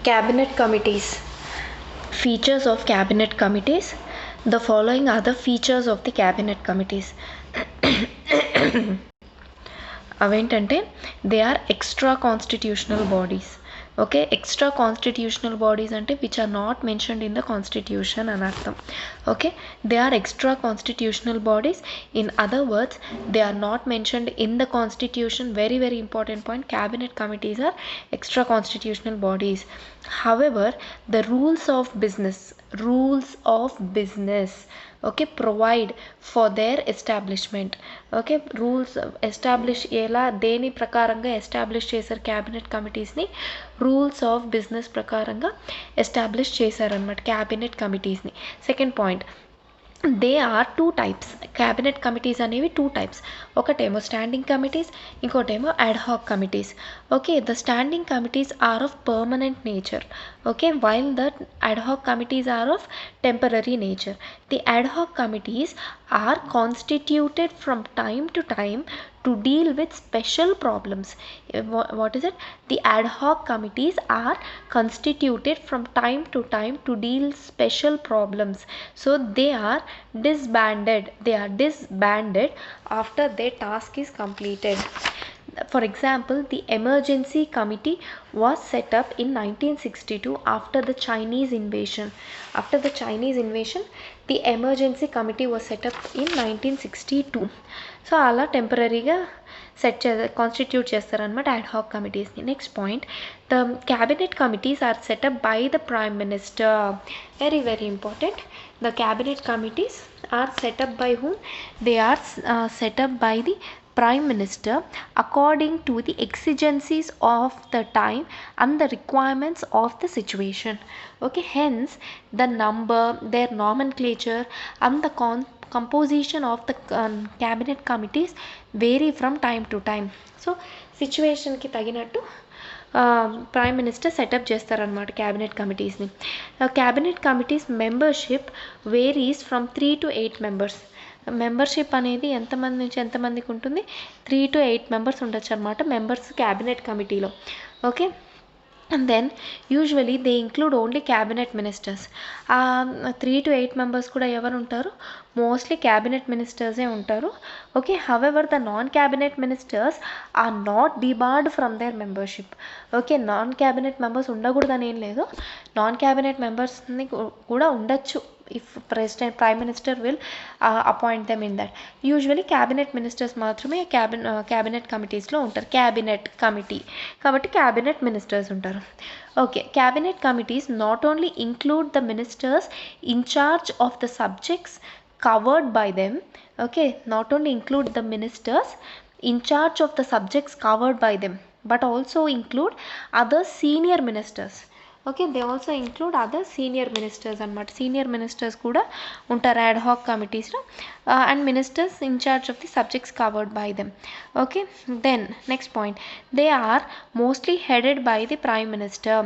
Cabinet committees. Features of cabinet committees. The following are the features of the cabinet committees. అవేంటంటే they are extra constitutional bodies. Okay, extra constitutional bodies అంటే which are not mentioned in the constitution అని అర్థం. Okay, they are extra constitutional bodies. In other words, they are not mentioned in the constitution. Very very important point. Cabinet committees are extra constitutional bodies. However, the rules of business, okay, provide for their establishment. Okay, rules establish ఎలా దేని ప్రకారంగా establish చేశారు cabinet కమిటీస్ని? Rules of business ప్రకారంగా establish చేశారనమాట cabinet కమిటీస్ని. Second point, they are two types. Cabinet committees అనేవి two types. ఒకటేమో స్టాండింగ్ కమిటీస్, ఇంకోటేమో ad hoc committees. Okay, the standing committees are of permanent nature. Okay, while the ad hoc committees are of temporary nature. The ad hoc committees are constituted from time to time to deal with special problems. What is it? The ad hoc committees are constituted from time to time to deal special problems. So they are disbanded. After their task is completed. For example, the emergency committee was set up in 1962 after the Chinese invasion. The emergency committee was set up in 1962. So అలా టెంపరీగా constitute చేస్తారనమాట ad hoc కమిటీస్ని. Next point, the cabinet committees are set up by the prime minister. Very very important. The cabinet committees are set up by whom? They are set up by the Prime Minister according to the exigencies of the time and the requirements of the situation. Okay, hence the number, their nomenclature and the composition of the cabinet committees vary from time to time. So సిచ్యువేషన్కి తగినట్టు prime minister set up చేస్తారనమాట cabinet కమిటీస్ని. Cabinet committees membership varies from 3 to 8 members. Membership అనేది ఎంతమంది నుంచి ఎంతమందికి ఉంటుంది? 3 to 8 members ఉండొచ్చు అనమాట మెంబర్స్ క్యాబినెట్ కమిటీలో. Okay, and then usually they include only cabinet ministers. 3 to 8 members కూడా ఎవరు ఉంటారు? మోస్ట్లీ క్యాబినెట్ మినిస్టర్సే ఉంటారు. Okay, however the non cabinet ministers are not debarred from their membership. Okay, non cabinet members ఉండకూడదని ఏం లేదు. Non cabinet మెంబర్స్ని కూడా ఉండొచ్చు if prime minister will appoint them in that. Usually cabinet ministers మాత్రమే cabinet committees లో ఉంటారు. cabinet committee కాబట్టి cabinet ministers ఉంటారు. Okay, cabinet committees not only include the ministers in charge of the subjects covered by them. Okay, not only include the ministers in charge of the subjects covered by them, but also include other senior ministers. Okay, they also include other senior ministers అనమాట. Senior ministers కూడా ఉంటారు ad hoc కమిటీస్లో, and ministers in charge of the subjects covered by them. Okay, then next point, they are mostly headed by the prime minister.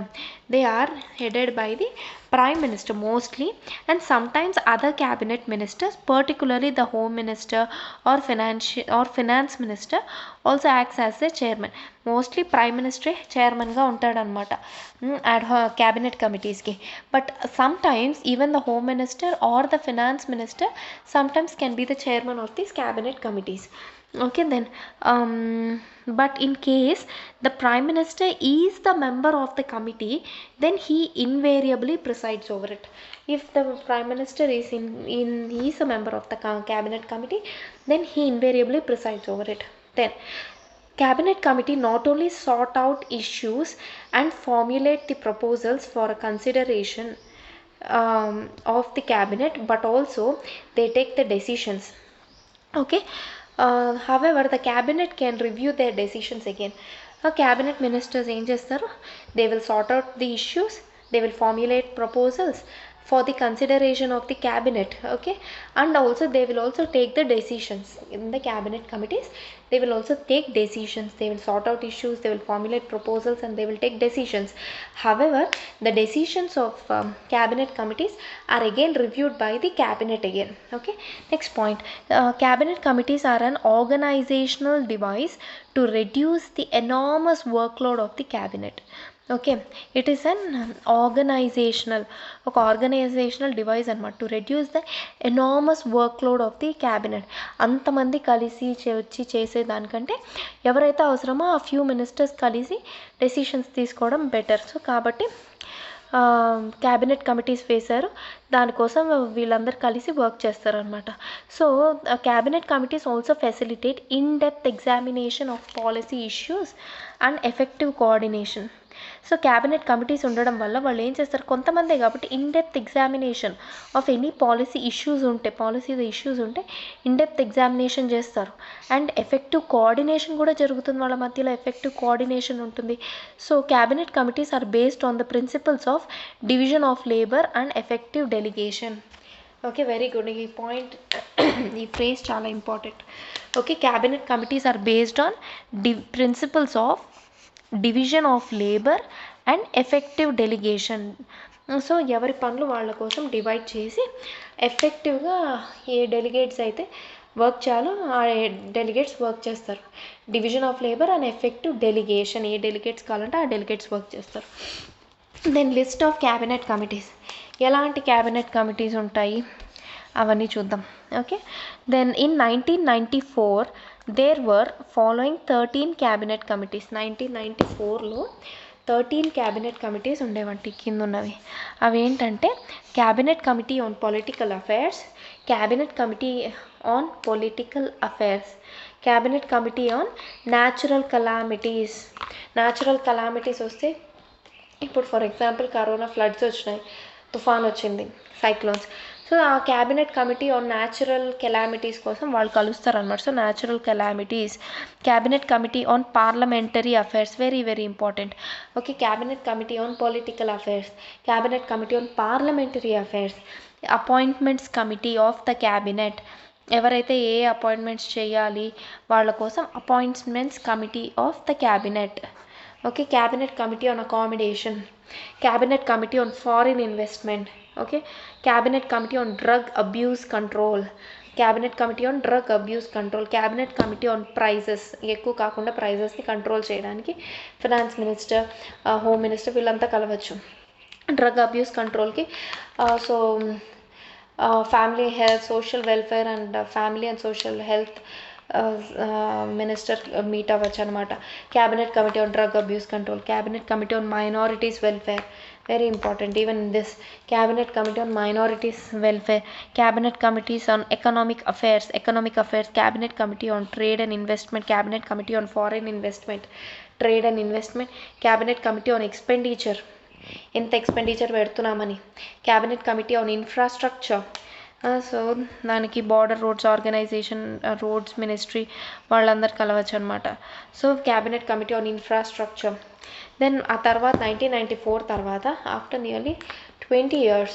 Prime Minister mostly, and sometimes other cabinet ministers, particularly the home minister or finance minister also acts as the chairman. Mostly prime minister chairman ga untadannamata ad hoc cabinet committees ki, but sometimes even the home minister or the finance minister sometimes can be the chairman of these cabinet committees. Okay, then but in case the prime minister is the member of the committee, then he invariably presides over it. If the prime minister is he is a member of the cabinet committee, then he invariably presides over it. Then cabinet committee not only sort out issues and formulate the proposals for a consideration of the cabinet, but also they take the decisions. Okay, however the cabinet can review their decisions again. Cabinet ministers ఏం చేస్తారు? They will sort out the issues, they will formulate proposals for the consideration of the cabinet. Okay, and also they will also take the decisions in the cabinet committees. They will also take decisions, they will sort out issues, they will formulate proposals, and they will take decisions. However, the decisions of cabinet committees are again reviewed by the cabinet again. Okay, next point, cabinet committees are an organizational device to reduce the enormous workload of the cabinet. Okay, it is an organisational device అనమాట to reduce the enormous work load of the cabinet. అంతమంది కలిసి వచ్చి చేసేదానికంటే ఎవరైతే అవసరమో ఆ few ministers కలిసి decisions తీసుకోవడం బెటర్. సో కాబట్టి క్యాబినెట్ కమిటీస్ వేశారు, దానికోసం వీళ్ళందరూ కలిసి వర్క్ చేస్తారనమాట. So cabinet committees also facilitate in depth examination of policy issues and effective coordination. So cabinet committees ఉండడం వల్ల వాళ్ళు ఏం చేస్తారు, కొంతమందే కాబట్టి in depth examination of any policy issues ఉంటే ఇన్ డెప్త్ ఎగ్జామినేషన్ చేస్తారు. అండ్ ఎఫెక్టివ్ కోఆర్డినేషన్ కూడా జరుగుతుంది, వాళ్ళ మధ్యలో ఎఫెక్టివ్ కోఆర్డినేషన్ ఉంటుంది. So cabinet committees are based on the principles of division of labour and effective delegation. Okay, very good. ఈ point ఈ phrase చాలా important. Okay, cabinet committees are based on principles of division of labour and effective delegation. So ఎవరి పనులు వాళ్ళ కోసం divide చేసి ఎఫెక్టివ్గా ఏ delegates అయితే వర్క్ చేయాలో ఆ డెలిగేట్స్ వర్క్ చేస్తారు. Division of labour and effective delegation, ఏ డెలిగేట్స్ కావాలంటే ఆ డెలిగేట్స్ వర్క్ చేస్తారు. Then list of cabinet committees, ఎలాంటి క్యాబినెట్ కమిటీస్ ఉంటాయి అవన్నీ చూద్దాం. Okay, then in 1994 there were following 13 cabinet committees. 1994లో 13 క్యాబినెట్ కమిటీస్ ఉండేవంటి కింద ఉన్నవి. అవి ఏంటంటే cabinet committee on political affairs, cabinet committee on political affairs, cabinet committee on natural calamities. Natural calamities వస్తే ఇప్పుడు ఫర్ ఎగ్జాంపుల్ కరోనా ఫ్లడ్స్ వచ్చినాయి, తుఫాన్ వచ్చింది, సైక్లోన్స్. సో ఆ cabinet committee on natural calamities కోసం వాళ్ళు కలుస్తారనమాట. So natural calamities. Cabinet committee on parliamentary affairs, very very important. Okay, cabinet committee on political affairs, cabinet committee on parliamentary affairs, appointments committee of the cabinet, ఎవరైతే ఏ appointments చేయాలి వాళ్ళ కోసం appointments committee of the cabinet. Okay, cabinet committee on accommodation, cabinet committee on foreign investment. Okay, cabinet committee on drug abuse control, cabinet committee on drug abuse control, cabinet committee on prices, ఎక్కువ కాకుండా ప్రైజెస్ని control చేయడానికి finance minister, home minister వీళ్ళంతా కలవచ్చు drug abuse కంట్రోల్కి. So family health, social welfare and family and social health minister meet అవ్వచ్చు అనమాట. Cabinet committee on drug abuse control, cabinet committee on minorities welfare, very important even in this. Cabinet committee on minorities welfare, cabinet committees on economic affairs, cabinet committee on trade and investment, cabinet committee on foreign investment, trade and investment, cabinet committee on expenditure, ఎంత expenditure పెడుతున్నామని, cabinet committee on infrastructure. So దానికి border roads organisation, roads ministry వాళ్ళందరూ కలవచ్చు అనమాట. So cabinet committee on infrastructure. Then ఆ తర్వాత 1994 తర్వాత after nearly 20 years,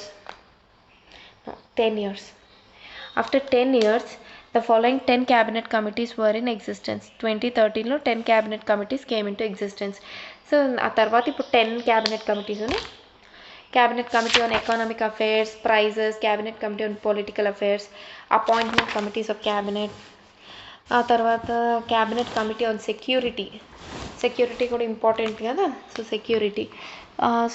10 years, after 10 years the following 10 cabinet committees were in existence. 2013లో 10 cabinet committees came into existence. సో ఆ తర్వాత ఇప్పుడు 10 cabinet committees ఉన్నాయి. Cabinet committee on economic affairs, prices, cabinet committee on political affairs, appointment committees of cabinet. ఆ తర్వాత cabinet committee on security కూడా important కదా. సో సెక్యూరిటీ,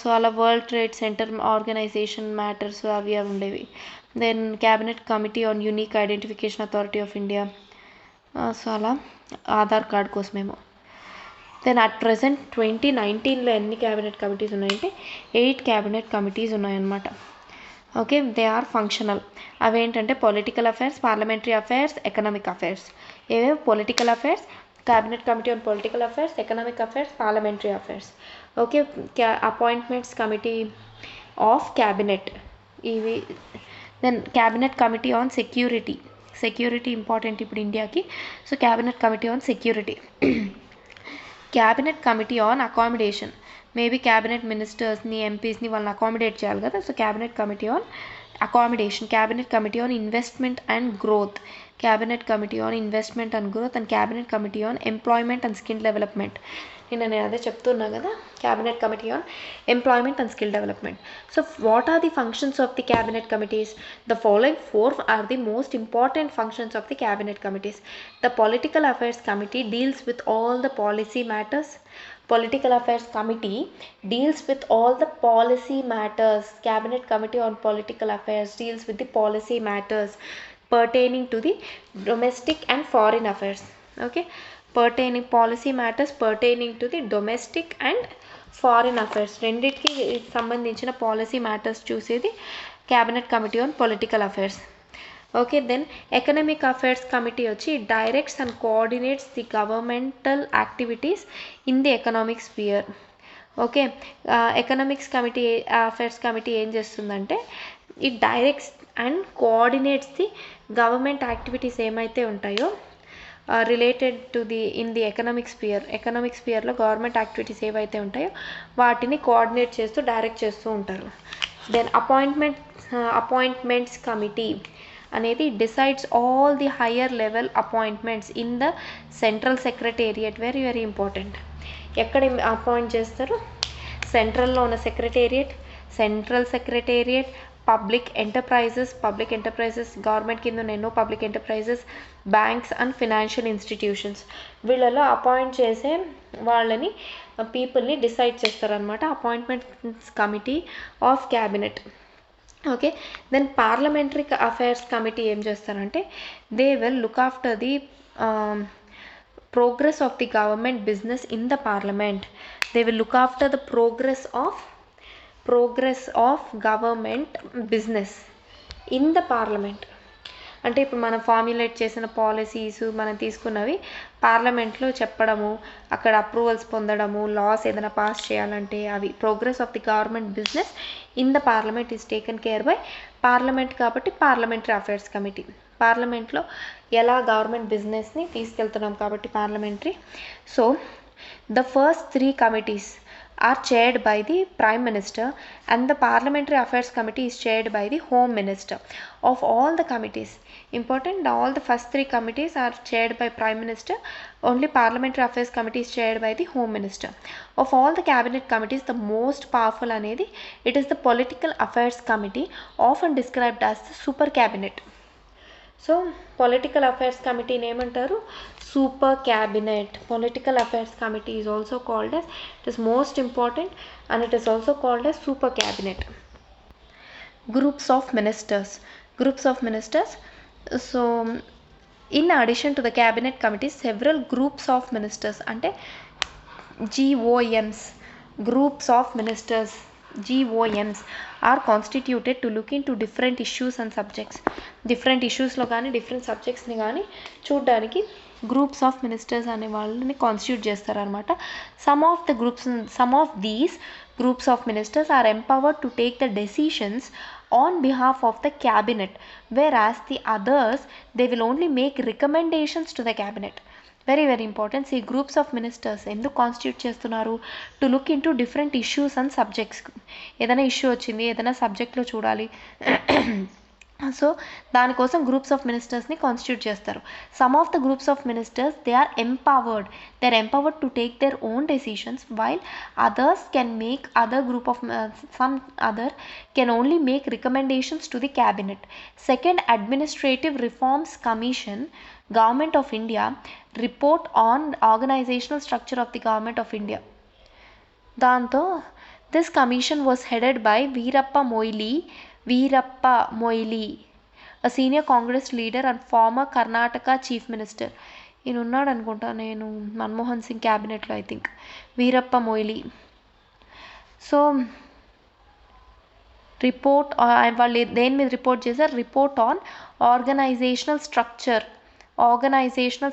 సో అలా world trade centre organisation matters అవి ఉండేవి. Then cabinet committee on unique identification authority of India, so అలా Aadhaar card కోసమేమో. Then at present 2019లో ఎన్ని క్యాబినెట్ కమిటీస్ ఉన్నాయంటే 8 క్యాబినెట్ కమిటీస్ ఉన్నాయన్నమాట. Okay, they are functional. అవేంటంటే political affairs, parliamentary affairs, economic affairs. ఏవేవి? Political affairs, cabinet committee on political affairs, economic affairs, parliamentary affairs. Okay, appointments committee of cabinet ఇవి. దెన్ cabinet committee on security important ఇప్పుడు ఇండియాకి. So cabinet committee on security. Cabinet committee on accommodation, maybe cabinet మినిస్టర్స్ని, ఎంపీస్ని వాళ్ళని accommodate చేయాలి కదా. So cabinet committee on accommodation. Cabinet committee on investment and growth, cabinet committee on investment and growth. And cabinet committee on employment and skill development. నేను అదే చెప్తున్నా కదా, cabinet committee on employment and skill development. So what are the functions of the cabinet committees? The following 4 are the most important functions of the cabinet committees. The political affairs committee deals with all the policy matters Political Affairs Committee deals with all the policy matters. Cabinet Committee on Political Affairs deals with the policy matters pertaining to the domestic and foreign affairs. Okay, pertaining policy matters pertaining to the domestic and foreign affairs రెండిటికి సంబంధించిన policy matters చూసేది cabinet committee on political affairs. Okay, then economic affairs committee వచ్చి directs and coordinates the governmental activities in the economic sphere. Okay, economics committee affairs committee ఏం చేస్తుందంటే it directs and coordinates the government activities ఏమైతే ఉంటాయో related to the in the economic స్పియర్లో government activities ఏవైతే ఉంటాయో వాటిని coordinate చేస్తూ direct చేస్తూ ఉంటారు. దెన్ అపాయింట్మెంట్స్ కమిటీ అనేది decides all the higher level appointments in the central secretariat. Very very important. ఎక్కడ అపాయింట్ చేస్తారు? సెంట్రల్లో ఉన్న central secretariat, public enterprises government కింద ఉన్న ఎన్నో public enterprises, banks and financial institutions వీళ్ళలో అపాయింట్ చేసే వాళ్ళని పీపుల్ని డిసైడ్ చేస్తారనమాట appointments committee of cabinet. Okay, then parliamentary affairs committee ఏం చేస్తారంటే they will look after the progress of the government business in the parliament. They will look after the progress of government business in the parliament. అంటే ఇప్పుడు మనం formulate చేసిన policies మనం తీసుకున్నవి పార్లమెంట్లో చెప్పడము, అక్కడ అప్రూవల్స్ పొందడము, లాస్ ఏదైనా పాస్ చేయాలంటే అవి progress of the government business in the parliament is taken care bye parliament. కాబట్టి పార్లమెంటరీ అఫైర్స్ కమిటీ పార్లమెంట్లో ఎలా గవర్నమెంట్ బిజినెస్ని తీసుకెళ్తున్నాం కాబట్టి parliamentary. So the first 3 committees are chaired by the Prime Minister and the Parliamentary Affairs Committee is chaired by the Home Minister. Of all the committees, important, all the first 3 committees are chaired by Prime Minister, only Parliamentary Affairs Committee is chaired by the Home Minister. Of all the cabinet committees, the most powerful anedi, it is the Political Affairs Committee, often described as the Super Cabinet. So Political Affairs Committee name antaru Super Cabinet. Political Affairs Committee is also called as, it is most important and it is also called as Super Cabinet. Groups of ministers. So in addition to the cabinet committees, several groups of ministers ante GOMs, groups of ministers, GOMs are constituted to look into different issues and subjects. Different issues లో కానీ different సబ్జెక్ట్స్ని కానీ చూడడానికి groups of ministers అనే వాళ్ళని constitute చేస్తారనమాట. some of these groups of ministers are empowered to take the decisions on behalf of the cabinet, whereas the others, they will only make recommendations to the cabinet. Very very important. See, groups of ministers ఎందుకు constitute చేస్తున్నారు? To look into different issues and subjects. ఏదైనా issue వచ్చింది, ఏదైనా సబ్జెక్ట్లో చూడాలి, so దానికోసం groups of మినిస్టర్స్ని constitute చేస్తారు. Some of the groups of ministers they are empowered to take their own decisions, while others can make some other can only make recommendations to the cabinet. Second, Administrative Reforms Commission, Government of India, report on organizational structure of the Government of India. దాంతో this commission was headed by Veerappa Moily, a senior Congress leader and former Karnataka Chief Minister. ఈయన ఉన్నాడు అనుకుంటా, నేను మన్మోహన్ సింగ్ క్యాబినెట్లో I think. Veerappa Moily. So report వాళ్ళు దేని మీద report చేశారు? Report on organisational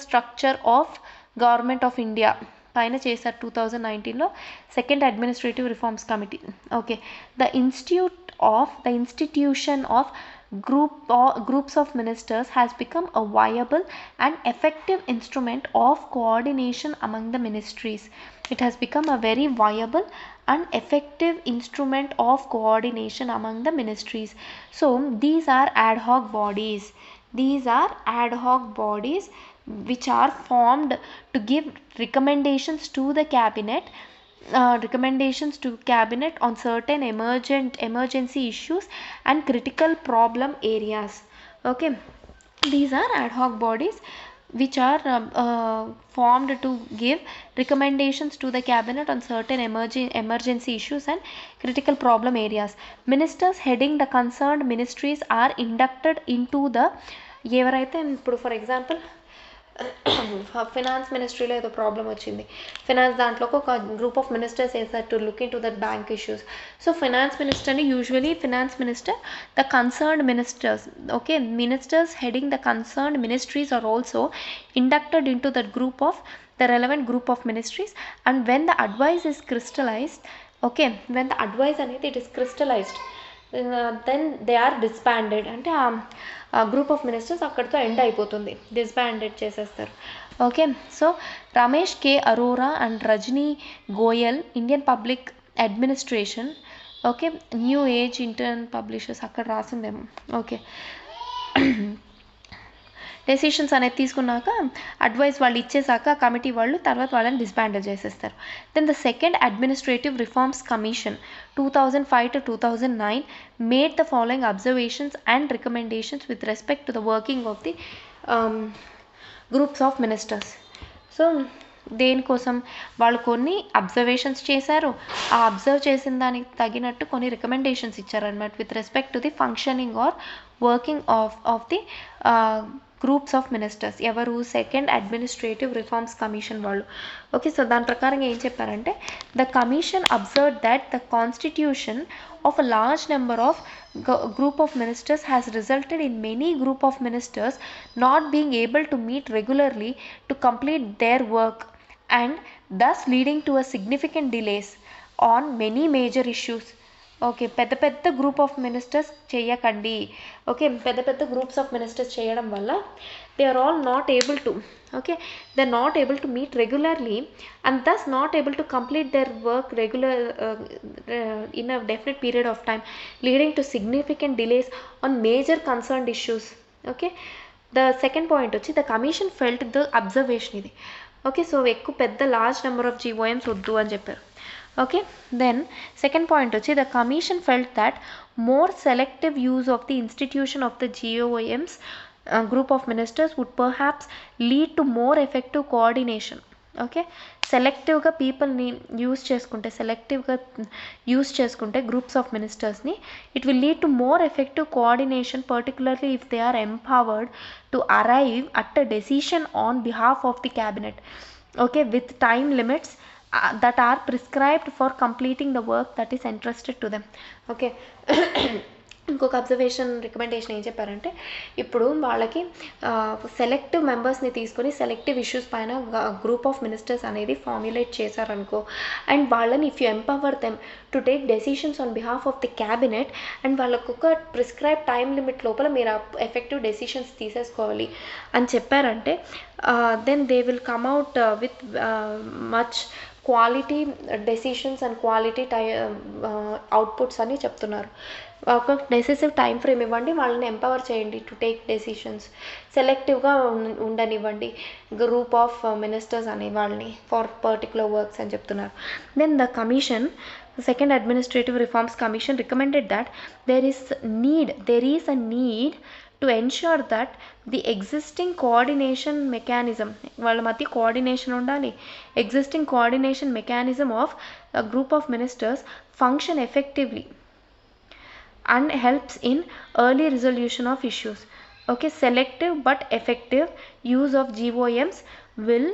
structure of government of India పైన చేశారు 2019లో. Second administrative reforms committee. Okay, the institution of groups of ministers has become a viable and effective instrument of coordination among the ministries. It has become a very viable and effective instrument of coordination among the ministries. So these are ad hoc bodies. Which are formed to give recommendations to the cabinet, on certain emergency issues and critical problem areas. Okay, these are ad hoc bodies which are formed to give recommendations to the cabinet on certain emergency issues and critical problem areas. Ministers heading the concerned ministries are inducted into the ఎవరైతే ఇప్పుడు for example finance మినిస్ట్రీలో ఏదో problem వచ్చింది, finance దాంట్లోకి ఒక group of ministers వేసారు to look into that bank issues. So finance మినిస్టర్ని usually finance minister the concerned ministers, okay, ministers heading the concerned ministries are also inducted into that group of the relevant group of ministries, and when the advice is crystallized, okay, when the advice అనేది it is crystallized, then they are disbanded. అంటే ఆ group of ministers అక్కడితో end అయిపోతుంది, disbanded చేసేస్తారు. Okay, so Ramesh K Arora and Rajni Goyal, Indian public administration, okay, new age international publishers అక్కడ రాసిందేమో, okay, decisions అనేది తీసుకున్నాక అడ్వైస్ వాళ్ళు ఇచ్చేసాక కమిటీ వాళ్ళు తర్వాత వాళ్ళని డిస్బాండ్ చేసేస్తారు. Then the second administrative reforms commission 2005 to 2009 made the following observations and recommendations with respect to the working of the groups of ministers. So దేనికోసం వాళ్ళు కొన్ని అబ్జర్వేషన్స్ చేశారు, ఆ అబ్జర్వ్ చేసిన దానికి తగినట్టు కొన్ని రికమెండేషన్స్ ఇచ్చారనమాట with respect to the functioning or working of the groups of ministers. ఎవరు? సెకండ్ అడ్మినిస్ట్రేటివ్ రిఫార్మ్స్ కమిషన్ వాళ్ళు. ఓకే, సో దాని ప్రకారంగా ఏం చెప్పారంటే the commission observe that the constitution of a large number of group of ministers has resulted in many group of ministers not being able to meet regularly to complete their work, and thus leading to a significant delays on many major issues. Okay, పెద్ద పెద్ద group of ministers చేయకండి. Okay, పెద్ద పెద్ద groups of ministers చేయడం వల్ల they are all not able to, okay, they are not able to meet regularly and thus not able to complete their work in a definite period of time, leading to significant delays on major concerned issues. Okay, the second point వచ్చి the commission felt the observation ఇది. Okay, so ఎక్కువ పెద్ద large number of జీఓఎమ్స్ వద్దు అని చెప్పారు. Okay, then second point వచ్చి the commission felt that more selective use of the institution of the GOMs group of ministers would perhaps lead to more effective coordination. Okay, సెలెక్టివ్గా పీపుల్ని use చేసుకుంటే groups of మినిస్టర్స్ని it will lead to more effective coordination, particularly if they are empowered to arrive at a decision on behalf of the cabinet. Okay, with time limits that are prescribed for completing the work that is entrusted to them. Okay, ఇంకొక observation recommendation ఏం చెప్పారంటే ఇప్పుడు వాళ్ళకి selective మెంబర్స్ని తీసుకొని selective issues పైన group of ministers అనేది formulate చేశారనుకో, and వాళ్ళని if you empower them to take decisions on behalf of the cabinet, and వాళ్ళకు ఒక ప్రిస్క్రైబ్ టైం లిమిట్ లోపల మీరు ఎఫెక్టివ్ డెసిషన్స్ తీసేసుకోవాలి అని చెప్పారంటే then they will come out with much quality decisions and quality outputs అని చెప్తున్నారు. ఒక డెసిసివ్ టైం ఫ్రేమ్ ఇవ్వండి, వాళ్ళని ఎంపవర్ చేయండి టు టేక్ డెసిషన్స్, సెలెక్టివ్గా ఉండనివ్వండి గ్రూప్ ఆఫ్ మినిస్టర్స్ అనే వాళ్ళని ఫర్ పర్టికులర్ వర్క్స్ అని చెప్తున్నారు. Then the commission, second administrative reforms commission recommended that there is a need to ensure that the existing coordination mechanism, వాళ్ళ మధ్య కోఆర్డినేషన్ ఉండాలి, existing coordination mechanism of a group of ministers function effectively and helps in early resolution of issues. Okay, selective but effective use of GOMs will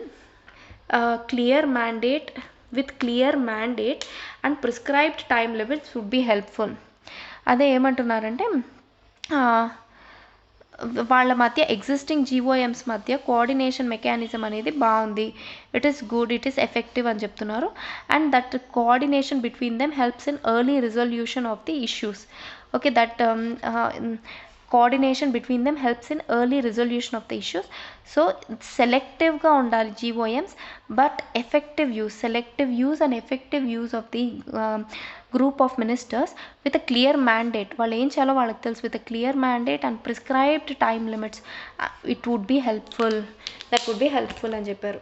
with clear mandate and prescribed time limits would be helpful. అదే ఏమంటున్నారంటే వాళ్ళ మధ్య existing జీఓఎమ్స్ మధ్య coordination mechanism అనేది బాగుంది, it is good, it is effective అని చెప్తున్నారు. And that coordination between them helps in early resolution of the issues. Okay, that coordination between them helps in early resolution of the issues. So సెలెక్టివ్గా ఉండాలి GoMs, but selective use and effective use of the group of ministers with a clear mandate. వాళ్ళు ఏం చేయాలో వాళ్ళకి తెలుసు, with a clear mandate and prescribed time limits, that would be helpful అని చెప్పారు.